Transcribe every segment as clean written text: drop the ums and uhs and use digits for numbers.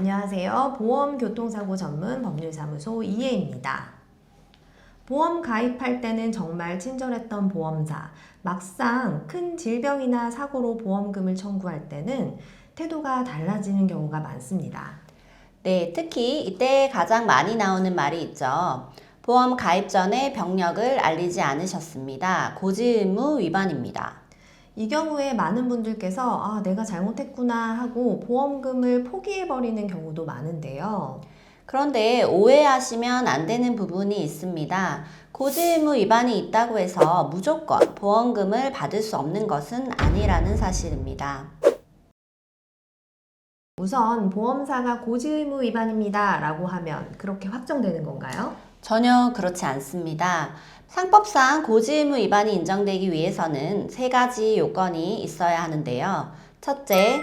안녕하세요. 보험 교통사고 전문 법률사무소 이혜입니다. 보험 가입할 때는 정말 친절했던 보험사, 막상 큰 질병이나 사고로 보험금을 청구할 때는 태도가 달라지는 경우가 많습니다. 네, 특히 이때 가장 많이 나오는 말이 있죠. 보험 가입 전에 병력을 알리지 않으셨습니다. 고지 의무 위반입니다. 이 경우에 많은 분들께서 내가 잘못했구나 하고 보험금을 포기해버리는 경우도 많은데요. 그런데 오해하시면 안 되는 부분이 있습니다. 고지 의무 위반이 있다고 해서 무조건 보험금을 받을 수 없는 것은 아니라는 사실입니다. 우선 보험사가 고지의무 위반입니다 라고 하면 그렇게 확정되는 건가요? 전혀 그렇지 않습니다. 상법상 고지 의무 위반이 인정되기 위해서는 세 가지 요건이 있어야 하는데요. 첫째,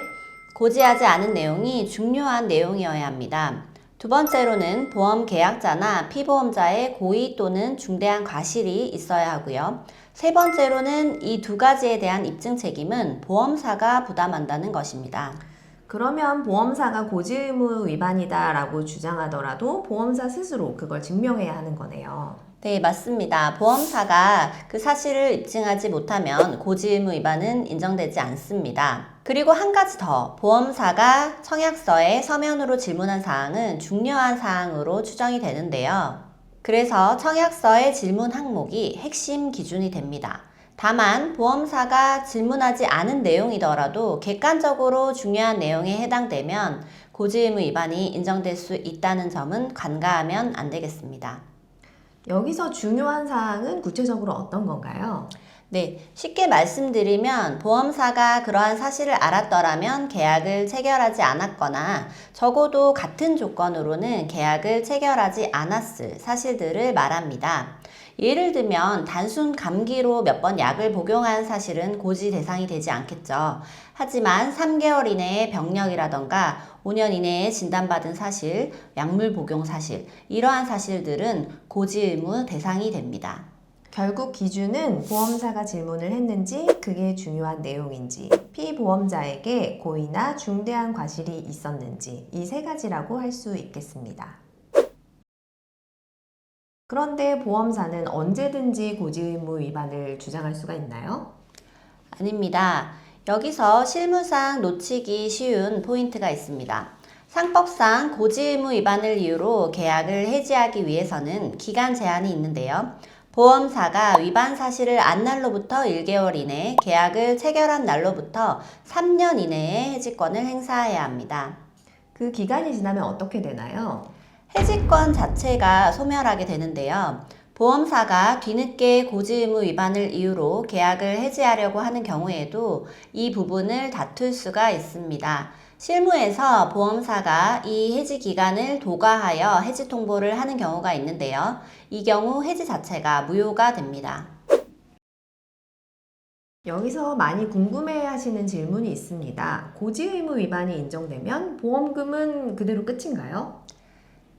고지하지 않은 내용이 중요한 내용이어야 합니다. 두 번째로는 보험 계약자나 피보험자의 고의 또는 중대한 과실이 있어야 하고요. 세 번째로는 이 두 가지에 대한 입증 책임은 보험사가 부담한다는 것입니다. 그러면 보험사가 고지의무 위반이다 라고 주장하더라도 보험사 스스로 그걸 증명해야 하는 거네요. 네, 맞습니다. 보험사가 그 사실을 입증하지 못하면 고지 의무 위반은 인정되지 않습니다. 그리고 한 가지 더, 보험사가 청약서에 서면으로 질문한 사항은 중요한 사항으로 추정이 되는데요. 그래서 청약서의 질문 항목이 핵심 기준이 됩니다. 다만 보험사가 질문하지 않은 내용이더라도 객관적으로 중요한 내용에 해당되면 고지 의무 위반이 인정될 수 있다는 점은 간과하면 안 되겠습니다. 여기서 중요한 사항은 구체적으로 어떤 건가요? 네, 쉽게 말씀드리면 보험사가 그러한 사실을 알았더라면 계약을 체결하지 않았거나 적어도 같은 조건으로는 계약을 체결하지 않았을 사실들을 말합니다. 예를 들면 단순 감기로 몇 번 약을 복용한 사실은 고지 대상이 되지 않겠죠. 하지만 3개월 이내의 병력이라던가 5년 이내에 진단받은 사실, 약물 복용 사실, 이러한 사실들은 고지 의무 대상이 됩니다. 결국 기준은 보험사가 질문을 했는지 그게 중요한 내용인지 피보험자에게 고의나 중대한 과실이 있었는지 이 세 가지라고 할 수 있겠습니다. 그런데 보험사는 언제든지 고지의무 위반을 주장할 수가 있나요? 아닙니다. 여기서 실무상 놓치기 쉬운 포인트가 있습니다. 상법상 고지의무 위반을 이유로 계약을 해지하기 위해서는 기간 제한이 있는데요. 보험사가 위반 사실을 안 날로부터 1개월 이내, 계약을 체결한 날로부터 3년 이내에 해지권을 행사해야 합니다. 그 기간이 지나면 어떻게 되나요? 해지권 자체가 소멸하게 되는데요. 보험사가 뒤늦게 고지의무 위반을 이유로 계약을 해지하려고 하는 경우에도 이 부분을 다툴 수가 있습니다. 실무에서 보험사가 이 해지 기간을 도과하여 해지 통보를 하는 경우가 있는데요. 이 경우 해지 자체가 무효가 됩니다. 여기서 많이 궁금해 하시는 질문이 있습니다. 고지의무 위반이 인정되면 보험금은 그대로 끝인가요?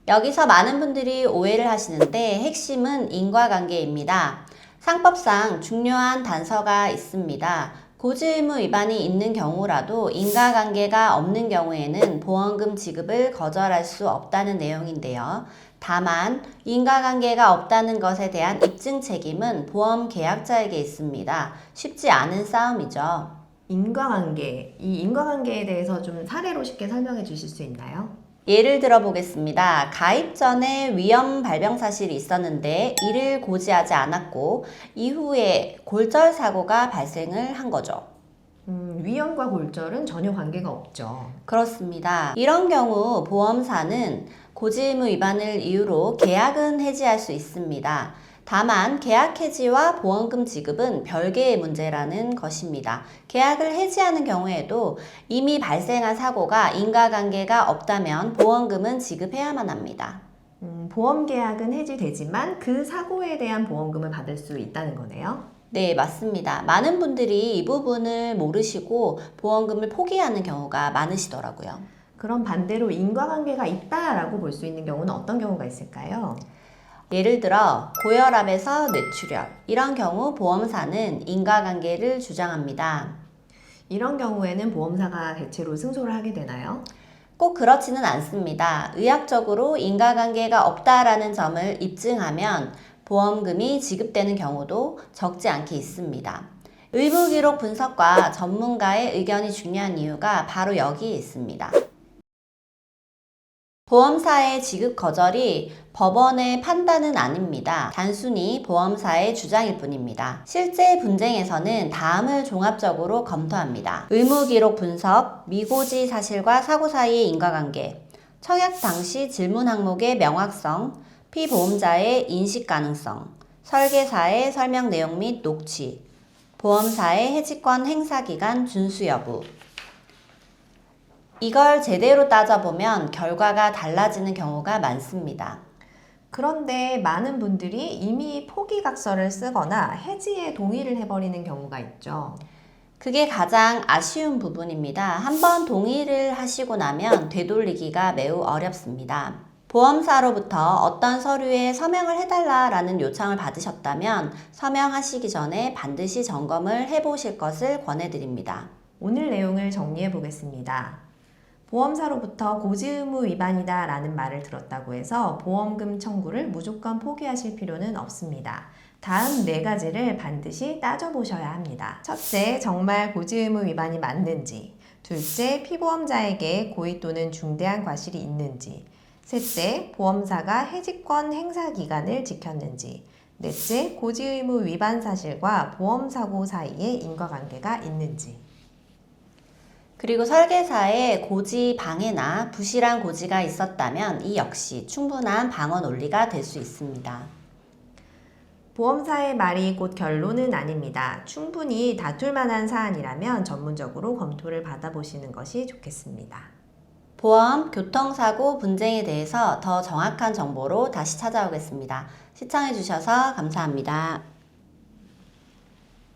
여기서 많은 분들이 오해를 하시는데 핵심은 인과관계입니다. 상법상 중요한 단서가 있습니다. 고지의무 위반이 있는 경우라도 인과관계가 없는 경우에는 보험금 지급을 거절할 수 없다는 내용인데요. 다만 인과관계가 없다는 것에 대한 입증 책임은 보험 계약자에게 있습니다. 쉽지 않은 싸움이죠. 인과관계, 이 인과관계에 대해서 좀 사례로 쉽게 설명해 주실 수 있나요? 예를 들어 보겠습니다. 가입 전에 위험 발병 사실이 있었는데 이를 고지하지 않았고 이후에 골절 사고가 발생을 한 거죠. 위험과 골절은 전혀 관계가 없죠. 그렇습니다. 이런 경우 보험사는 고지의무 위반을 이유로 계약은 해지할 수 있습니다. 다만 계약 해지와 보험금 지급은 별개의 문제라는 것입니다. 계약을 해지하는 경우에도 이미 발생한 사고가 인과관계가 없다면 보험금은 지급해야만 합니다. 보험 계약은 해지되지만 그 사고에 대한 보험금을 받을 수 있다는 거네요. 네, 맞습니다. 많은 분들이 이 부분을 모르시고 보험금을 포기하는 경우가 많으시더라고요. 그럼 반대로 인과관계가 있다라고 볼 수 있는 경우는 어떤 경우가 있을까요? 예를 들어 고혈압에서 뇌출혈 이런 경우 보험사는 인과관계를 주장합니다. 이런 경우에는 보험사가 대체로 승소를 하게 되나요? 꼭 그렇지는 않습니다. 의학적으로 인과관계가 없다라는 점을 입증하면 보험금이 지급되는 경우도 적지 않게 있습니다. 의무기록 분석과 전문가의 의견이 중요한 이유가 바로 여기에 있습니다. 보험사의 지급 거절이 법원의 판단은 아닙니다. 단순히 보험사의 주장일 뿐입니다. 실제 분쟁에서는 다음을 종합적으로 검토합니다. 의무기록 분석, 미고지 사실과 사고 사이의 인과관계, 청약 당시 질문 항목의 명확성, 피보험자의 인식 가능성, 설계사의 설명 내용 및 녹취, 보험사의 해지권 행사 기간 준수 여부. 이걸 제대로 따져보면 결과가 달라지는 경우가 많습니다. 그런데 많은 분들이 이미 포기각서를 쓰거나 해지에 동의를 해버리는 경우가 있죠. 그게 가장 아쉬운 부분입니다. 한번 동의를 하시고 나면 되돌리기가 매우 어렵습니다. 보험사로부터 어떤 서류에 서명을 해달라라는 요청을 받으셨다면 서명하시기 전에 반드시 점검을 해보실 것을 권해드립니다. 오늘 내용을 정리해 보겠습니다. 보험사로부터 고지 의무 위반이다 라는 말을 들었다고 해서 보험금 청구를 무조건 포기하실 필요는 없습니다. 다음 4가지를 반드시 따져보셔야 합니다. 첫째, 정말 고지 의무 위반이 맞는지. 둘째, 피보험자에게 고의 또는 중대한 과실이 있는지. 셋째, 보험사가 해지권 행사 기간을 지켰는지. 넷째, 고지 의무 위반 사실과 보험사고 사이에 인과관계가 있는지. 그리고 설계사에 고지 방해나 부실한 고지가 있었다면 이 역시 충분한 방어 논리가 될 수 있습니다. 보험사의 말이 곧 결론은 아닙니다. 충분히 다툴 만한 사안이라면 전문적으로 검토를 받아보시는 것이 좋겠습니다. 보험, 교통사고, 분쟁에 대해서 더 정확한 정보로 다시 찾아오겠습니다. 시청해주셔서 감사합니다.